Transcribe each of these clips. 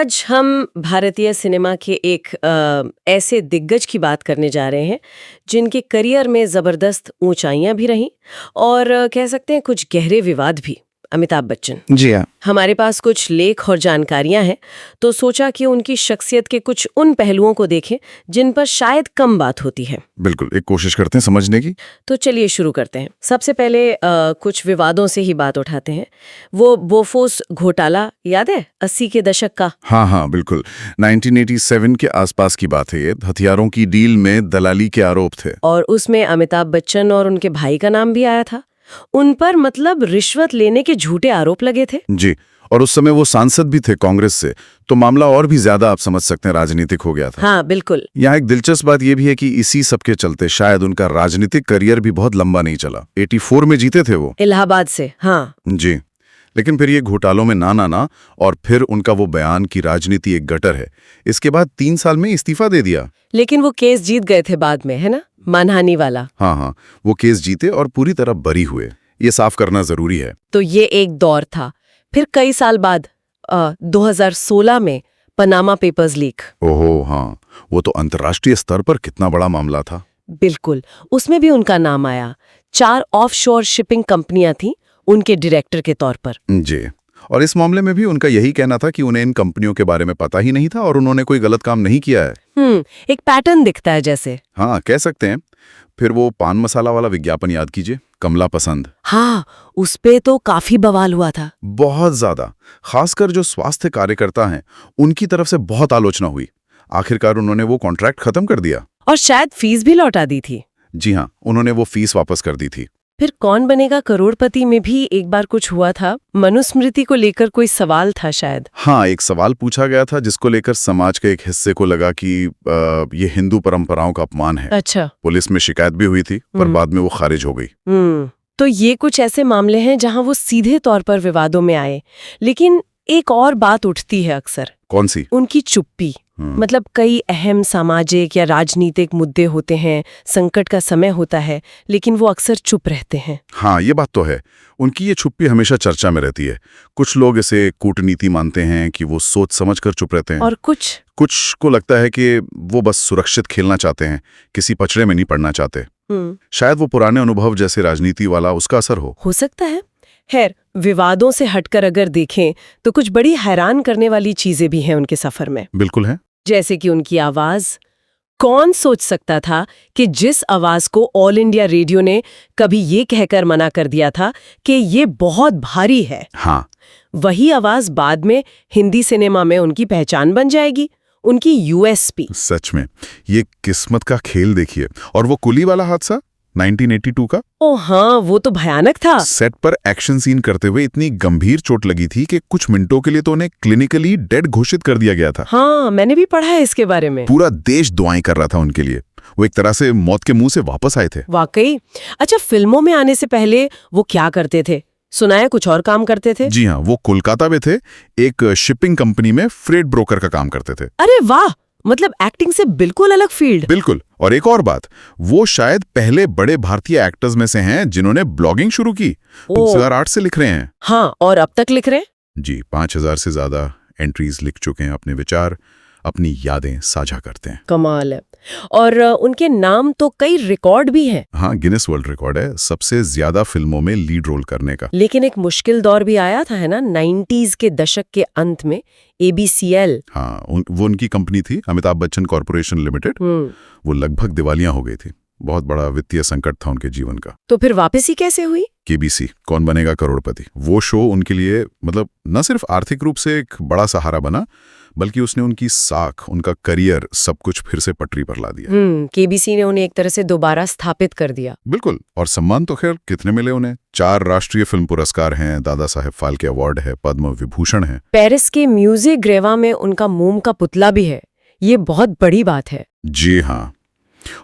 आज हम भारतीय सिनेमा के एक ऐसे दिग्गज की बात करने जा रहे हैं जिनके करियर में ज़बरदस्त ऊंचाइयां भी रहीं और कह सकते हैं कुछ गहरे विवाद भी। अमिताभ बच्चन। जी हाँ। हमारे पास कुछ लेख और जानकारियां हैं तो सोचा कि उनकी शख्सियत के कुछ उन पहलुओं को देखें जिन पर शायद कम बात होती है। बिल्कुल, एक कोशिश करते हैं समझने की। तो चलिए शुरू करते हैं। सबसे पहले कुछ विवादों से ही बात उठाते हैं। वो बोफोर्स घोटाला याद है 80 के दशक का? हाँ, बिल्कुल। 1987 के आसपास की बात है ये। हथियारों की डील में दलाली के आरोप थे और उसमें अमिताभ बच्चन और उनके भाई का नाम भी आया था। उन पर मतलब रिश्वत लेने के झूठे आरोप लगे थे। जी, और उस समय वो सांसद भी थे कांग्रेस से, तो मामला और भी ज्यादा आप समझ सकते हैं राजनीतिक हो गया था। हाँ बिल्कुल। यहाँ एक दिलचस्प बात यह भी है कि इसी सब के चलते शायद उनका राजनीतिक करियर भी बहुत लंबा नहीं चला। 84 में जीते थे वो इलाहाबाद से। हाँ जी, लेकिन फिर ये घोटालों में ना और फिर उनका वो बयान कि राजनीति एक गटर है, इसके बाद 3 साल में इस्तीफा दे दिया। लेकिन वो केस जीत गए थे बाद में, है ना, मानहानि वाला। हाँ, वो केस जीते और पूरी तरह बरी हुए। ये साफ करना जरूरी है। तो ये एक दौर था। फिर कई साल बाद 2016 में पनामा पेपर्स लीक। ओहो हाँ, वो तो अंतर्राष्ट्रीय स्तर पर कितना बड़ा मामला था। बिल्कुल, उसमें भी उनका नाम आया। 4 ऑफशोर शिपिंग कंपनियां थीं उनके डायरेक्टर के तौर पर। जी, और इस मामले में भी उनका यही कहना था कि उन्हें इन कंपनियों के बारे में पता ही नहीं था और उन्होंने कोई गलत काम नहीं किया है। एक पैटर्न दिखता है जैसे। हाँ, कह सकते हैं। फिर वो पान मसाला वाला विज्ञापन याद कीजिए, कमला पसंद। हाँ, उस पे तो काफी बवाल हुआ था। बहुत ज्यादा, खासकर जो स्वास्थ्य कार्यकर्ता हैं उनकी तरफ से बहुत आलोचना हुई। आखिरकार उन्होंने वो कॉन्ट्रैक्ट खत्म कर दिया और शायद फीस भी लौटा दी थी। जी हाँ, उन्होंने वो फीस वापस कर दी थी। फिर कौन बनेगा करोड़पति में भी एक बार कुछ हुआ था। मनुस्मृति को लेकर कोई सवाल था शायद। हाँ, एक सवाल पूछा गया था जिसको लेकर समाज के एक हिस्से को लगा कि ये हिंदू परंपराओं का अपमान है। अच्छा। पुलिस में शिकायत भी हुई थी पर बाद में वो खारिज हो गई। तो ये कुछ ऐसे मामले हैं जहां वो सीधे तौर पर विवादों में आए। लेकिन एक और बात उठती है अक्सर। कौन सी? उनकी चुप्पी। मतलब कई अहम सामाजिक या राजनीतिक मुद्दे होते हैं, संकट का समय होता है, लेकिन वो अक्सर चुप रहते हैं। हाँ, ये बात तो है। उनकी ये चुप्पी हमेशा चर्चा में रहती है। कुछ लोग इसे कूटनीति मानते हैं कि वो सोच समझकर चुप रहते हैं, और कुछ को लगता है कि वो बस सुरक्षित खेलना चाहते हैं, किसी पचड़े में नहीं पड़ना चाहते। शायद वो पुराने अनुभव जैसे राजनीति वाला उसका असर हो सकता है। खैर, विवादों से हटकर अगर देखें तो कुछ बड़ी हैरान करने वाली चीजें भी हैं उनके सफर में। बिल्कुल है। जैसे कि उनकी आवाज। कौन सोच सकता था कि जिस आवाज को ऑल इंडिया रेडियो ने कभी ये कहकर मना कर दिया था कि ये बहुत भारी है, हाँ, वही आवाज बाद में हिंदी सिनेमा में उनकी पहचान बन जाएगी, उनकी यूएसपी। सच में ये किस्मत का खेल देखिए। और वो कुली वाला हादसा 1982 का। ओ हाँ, वो तो भयानक था। सेट पर एक्शन सीन करते हुए इतनी गंभीर चोट लगी थी कि कुछ मिनटों के लिए तो उन्हें क्लिनिकली डेड घोषित कर दिया गया था। हाँ, मैंने भी पढ़ा है इसके बारे में। पूरा देश दुआएं कर रहा था उनके लिए। वो एक तरह से मौत के मुंह से वापस आए थे। वाकई। अच्छा, फिल्मों में आने से पहले वो क्या करते थे? सुना है कुछ और काम करते थे। जी हाँ, वो कोलकाता में थे, एक शिपिंग कंपनी में फ्रेट ब्रोकर का काम करते थे। अरे वाह, मतलब एक्टिंग से बिल्कुल अलग फील्ड। बिल्कुल। और एक और बात, वो शायद पहले बड़े भारतीय एक्टर्स में से हैं जिन्होंने ब्लॉगिंग शुरू की। 2008 से लिख रहे हैं। हाँ, और अब तक लिख रहे हैं। जी, 5000 से ज्यादा एंट्रीज लिख चुके हैं। अपने विचार, अपनी यादें साझा करते हैं। कमाल है। और उनके नाम तो कई रिकॉर्ड भी हैं। हाँ, गिनेस वर्ल्ड रिकॉर्ड है सबसे ज्यादा फिल्मों में लीड रोल करने का। लेकिन एक मुश्किल दौर भी आया था, है ना, 90s के दशक के अंत में। ABCL, हाँ, वो उनकी कंपनी थी, अमिताभ बच्चन कॉर्पोरेशन लिमिटेड। वो लगभग दिवालियां हो गई थी। बहुत बड़ा वित्तीय संकट था उनके जीवन का। तो फिर वापसी कैसे हुई? KBC, कौन बनेगा करोड़पति, वो शो उनके लिए मतलब न सिर्फ आर्थिक रूप से एक बड़ा सहारा बना, बल्कि उसने उनकी साख, उनका करियर, सब कुछ फिर से पटरी पर ला दिया। KBC ने उन्हें एक तरह से दोबारा स्थापित कर दिया। बिल्कुल। और सम्मान तो खैर कितने मिले उन्हें। 4 राष्ट्रीय फिल्म पुरस्कार हैं, दादा साहेब फाल्के अवार्ड है, पद्म विभूषण है। पेरिस के म्यूजिक ग्रेवा में उनका मोम का पुतला भी है। ये बहुत बड़ी बात है। जी हाँ,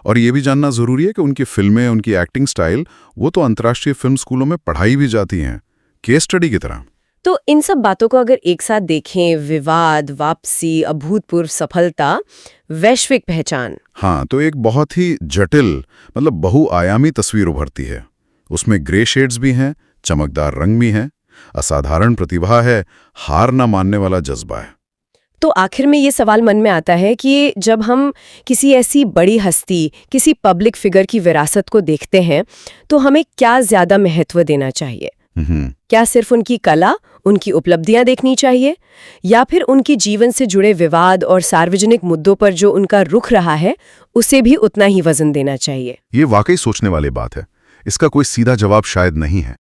और ये भी जानना जरूरी है कि उनकी फिल्में, उनकी एक्टिंग स्टाइल, वो तो अंतर्राष्ट्रीय फिल्म स्कूलों में पढ़ाई भी जाती हैं, केस स्टडी की तरह। तो इन सब बातों को अगर एक साथ देखें, विवाद, वापसी, अभूतपूर्व सफलता, वैश्विक पहचान, हाँ, तो एक बहुत ही जटिल, मतलब बहुआयामी तस्वीर उभरती है। उसमें ग्रे शेड्स भी हैं, चमकदार रंग भी हैं, असाधारण प्रतिभा है, हार ना मानने वाला जज्बा है। तो आखिर में ये सवाल मन में आता है कि जब हम किसी ऐसी बड़ी हस्ती, किसी पब्लिक फिगर की विरासत को देखते हैं, तो हमें क्या ज्यादा महत्व देना चाहिए? क्या सिर्फ उनकी कला, उनकी उपलब्धियां देखनी चाहिए, या फिर उनके जीवन से जुड़े विवाद और सार्वजनिक मुद्दों पर जो उनका रुख रहा है, उसे भी उतना ही वजन देना चाहिए? ये वाकई सोचने वाली बात है। इसका कोई सीधा जवाब शायद नहीं है।